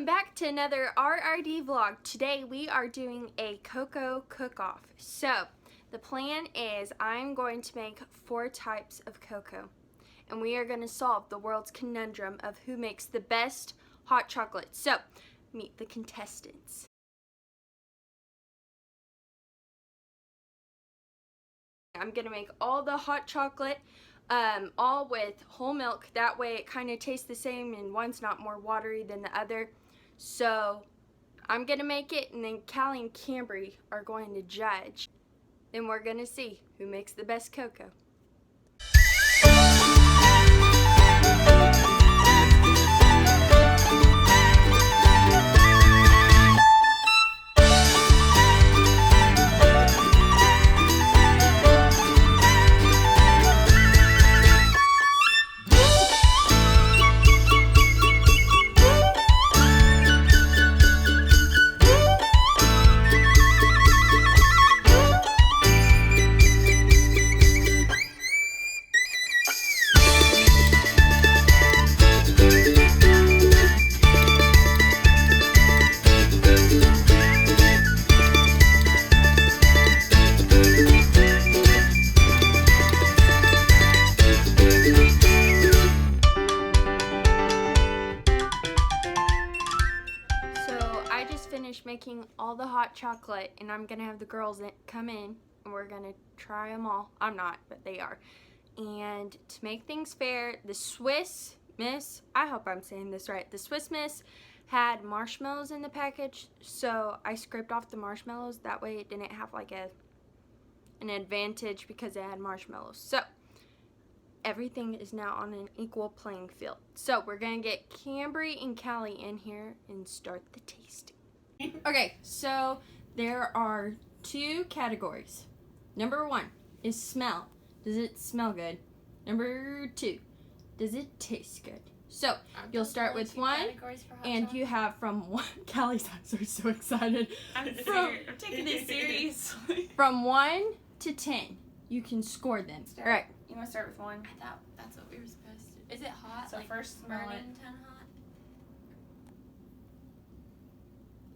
Welcome back to another RRD vlog. Today we are doing a cocoa cook-off. So the plan is I'm going to make 4 types of cocoa, and we are going to solve the world's conundrum of who makes the best hot chocolate. So meet the contestants. I'm going to make all the hot chocolate all with whole milk. That way it kind of tastes the same and one's not more watery than the other. So I'm going to make it, and then Kallie and Kambrie are going to judge. Then we're going to see who makes the best cocoa. Finished making all the hot chocolate, and I'm gonna have the girls come in and we're gonna try them all. I'm not, but they are. And to make things fair, the Swiss Miss, I hope I'm saying this right, the Swiss Miss had marshmallows in the package, so I scraped off the marshmallows. That way it didn't have like an advantage because it had marshmallows. So everything is now on an equal playing field. So we're gonna get Kambrie and Kallie in here and start the tasting. Okay, so there are 2 categories. Number 1 is smell. Does it smell good? Number 2, does it taste good? So you'll start with 1, and you have from 1. Kallie's eyes are so excited. I'm taking this seriously. From 1 to 10, you can score them. All right. You want to start with 1? I thought that's what we were supposed to. Is it hot? So like first smell it. burning 10 hot?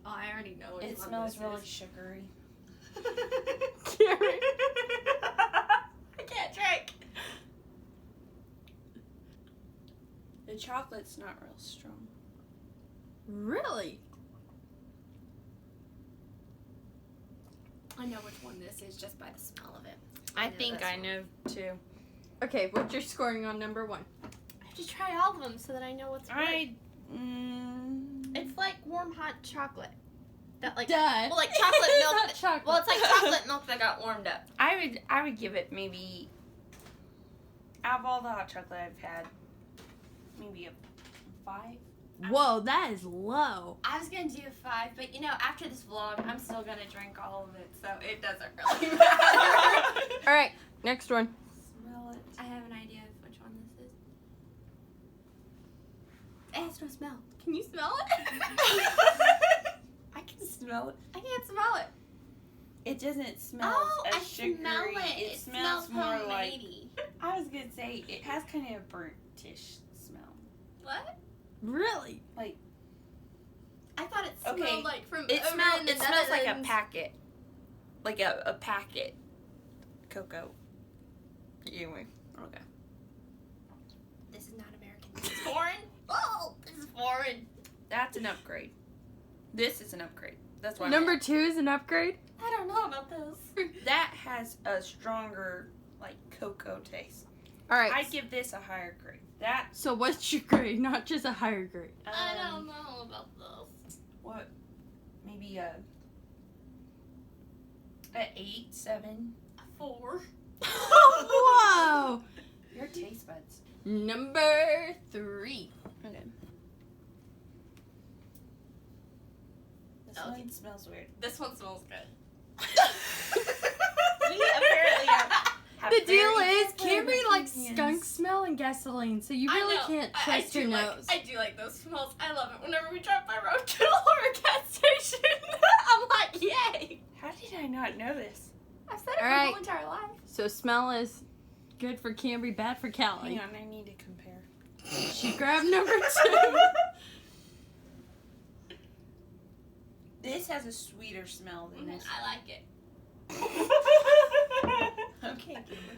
Oh, I already know It smells really sugary. Kambrie. I can't drink. The chocolate's not real strong. Really? I know which one this is just by the smell of it. I think I know too. Okay, what's your scoring on number 1? I have to try all of them so that I know what's right. It's like warm hot chocolate. That like well, like chocolate milk. Chocolate. Well, it's like chocolate milk that got warmed up. I would give it maybe, out of all the hot chocolate I've had, maybe a 5. Whoa, that is low. I was gonna do a 5, but you know, after this vlog, I'm still gonna drink all of it, so it doesn't really matter. All right, next one. Smell it. I have an idea of which one this is. It has no smell. Can you smell it? I can smell it. I can't smell it. It doesn't smell as sugary. Smell it. It smells more like. homemade-y. I was gonna say it has kind of a burnt-ish smell. What? Really? Like. I thought it smelled like from It over smells. in the It smells like a Netherlands. packet. Like a packet. Cocoa. Anyway. Okay. This is not American. This is foreign. Oh, this is foreign. That's an upgrade. This is an upgrade. That's why. Number 2 is an upgrade? I don't know about this. That has a stronger, like, cocoa taste. All right. I'd give this a higher grade. That. So what's your grade? Not just a higher grade. I don't know about this. What? Maybe a 8, 7. A 4. Whoa! Your taste buds. Number 3. Okay. This one smells weird. This one smells good. We apparently have The deal very is, different Kambrie likes opinions. skunk smell and gasoline, so you really can't trust your nose. I do like those smells. I love it. Whenever we drive by roadkill or a gas station, I'm like, yay! How did I not know this? I've said it All my right. whole entire life. So smell is good for Kambrie, bad for Kallie. Hang on, I need to compare. She grabbed number 2. This has a sweeter smell than this. I like it. Okay, Kambrie.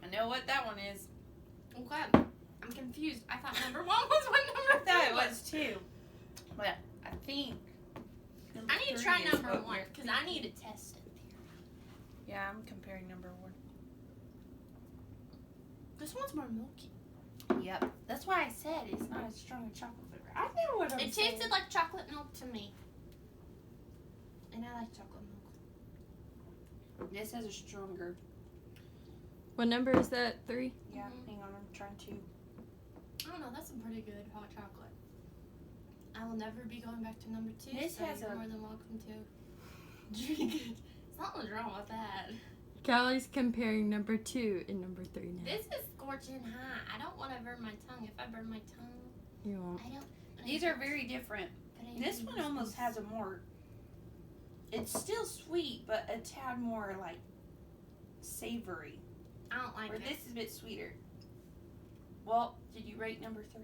I know what that one is. Okay. I'm confused. I thought number 1 was what number 3 I thought it was too. But I think. I need to try number 1 because I need to test it. Yeah, I'm comparing number 1. This one's more milky. Yep. That's why I said it's not as strong a chocolate flavor. I know what I'm saying. It tasted like chocolate milk to me. And I like chocolate milk. This has a stronger. What number is that? 3? Yeah, hang on, I'm trying to. I don't know, that's some pretty good hot chocolate. I will never be going back to number 2. This so has you're a- more than welcome to drink it. Something's wrong with that. Kallie's comparing number 2 and number 3 now. This is scorching hot. I don't want to burn my tongue. If I burn my tongue, You won't. I don't. These are very different. This one almost has a more. It's still sweet, but a tad more like savory. I don't like Or it. this is a bit sweeter. Well, did you rate number 3?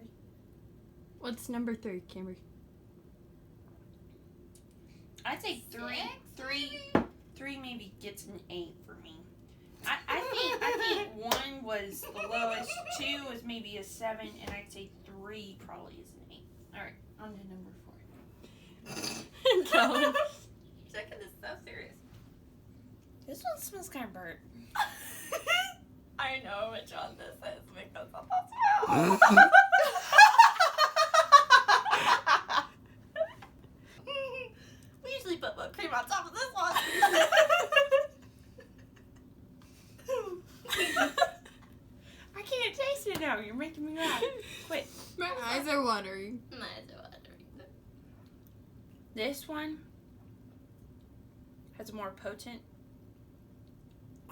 What's number 3, Kambrie? I'd say 3. 3 maybe gets an 8 for me. I think 1 was the lowest, 2 was maybe a 7, and I'd say 3 probably is an 8. All right, on to number 4. Kallie. You're taking this so serious. This one smells kind of burnt. I know which one this is because of the smell. We usually put whipped cream on top of this one. I can't taste it now. You're making me laugh. Quit. My eyes are watering. My eyes are watering. This one has a more potent,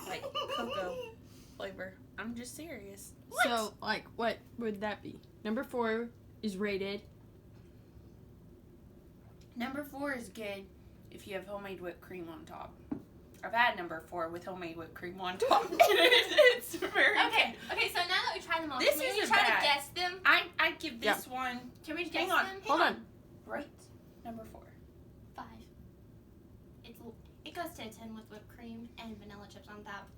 like, cocoa flavor. I'm just serious. So, like, what would that be? Number 4 is rated. Number 4 is good if you have homemade whipped cream on top. I've had number 4 with homemade whipped cream on top. It's very Okay, okay, so now that we tried them all, This can we isn't try bad. to guess them? I'd give this one. Can we guess Hang on, them? Hold on. Right, number 4. 5. It goes to a 10 with whipped cream and vanilla chips on top.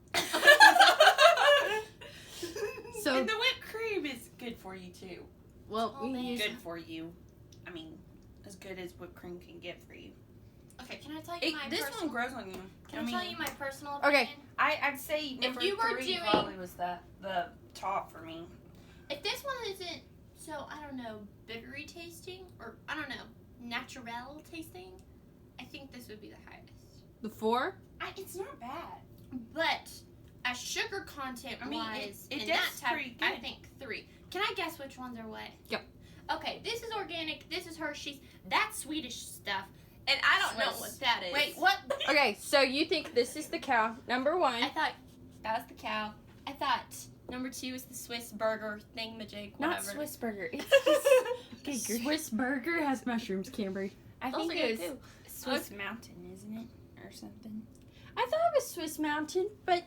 So, And the whipped cream is good for you too. well, we man. use Good for you. I mean, as good as whipped cream can get for you. Okay, can I tell you my This personal... one grows on you. Can I tell you my personal Okay. opinion? I'd say number you were 3 doing- probably was the top for me. If this one isn't so, I don't know, biggery tasting, or, I don't know, natural tasting, I think this would be the highest. the 4. It's not bad. But, as sugar content I mean, wise, it in does that type, pretty I good. think 3. Can I guess which ones are what? Yep. Okay, this is organic, this is Hershey's, that's Swedish stuff, and I don't know Swiss. what that is. Wait, what? Okay, so you think this is the cow, number 1. I thought that was the cow. I thought number 2 is the Swiss burger thingamajig, whatever. Not Swiss burger. It's Okay, Swiss burger has mushrooms, Kambrie. I Those think are it good, was Swiss Mountain, isn't it? Or something. I thought it was Swiss Mountain, but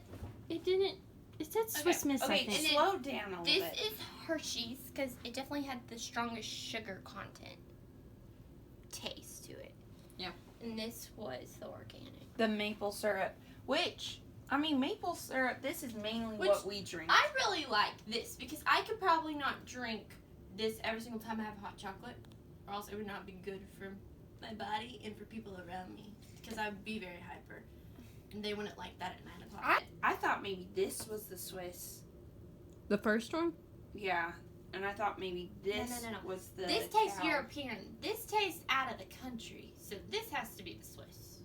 it didn't. It said Swiss Miss, I Okay, think. and slow down a little This bit. is Hershey's because it definitely had the strongest sugar content taste to it. Yeah. And this was the organic. The maple syrup, which, I mean, maple syrup, this is mainly Which what we drink. I really like this because I could probably not drink this every single time I have hot chocolate, or else it would not be good for my body and for people around me because I would be very hyper, and they wouldn't like that at 9 o'clock. I thought maybe this was the Swiss. The first one? Yeah. And I thought maybe this No. was the This tastes cow. European. This tastes out of the country, so this has to be the Swiss.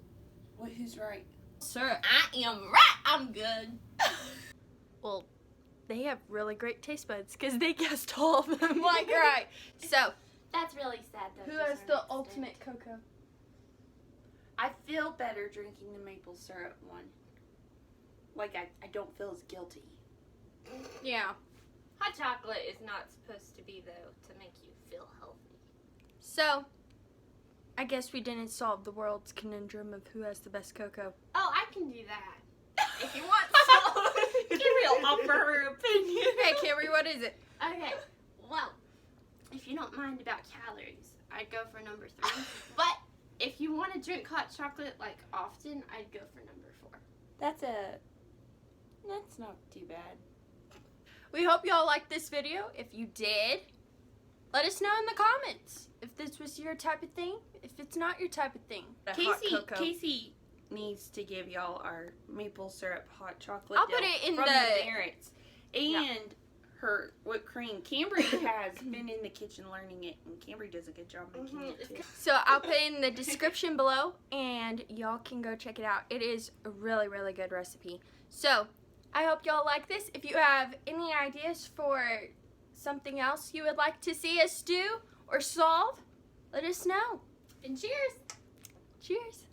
Wait, who's right? Syrup. I am right. I'm good. Well, they have really great taste buds because they guessed all of them. Like, right. So, That's really sad, though. who to has some the extent. ultimate cocoa? I feel better drinking the maple syrup one. Like, I don't feel as guilty. Yeah. Hot chocolate is not supposed to be, though, to make you feel healthy. So, I guess we didn't solve the world's conundrum of who has the best cocoa. Oh, I can do that. If you want to. Give me a offer her opinion. Okay, Kambrie, what is it? Okay, well, if you don't mind about calories, I'd go for number 3. But if you want to drink hot chocolate like often, I'd go for number 4. That's not too bad. We hope y'all liked this video. If you did, let us know in the comments if this was your type of thing, if it's not your type of thing. Casey needs to give y'all our maple syrup hot chocolate. I'll put it in from the Barretts and her whipped cream. Kambrie has been in the kitchen learning it, and Kambrie does a good job making it too. So I'll put it in the description below, and y'all can go check it out. It is a really, really good recipe. So I hope y'all like this. If you have any ideas for something else you would like to see us do or solve, let us know. And cheers! Cheers!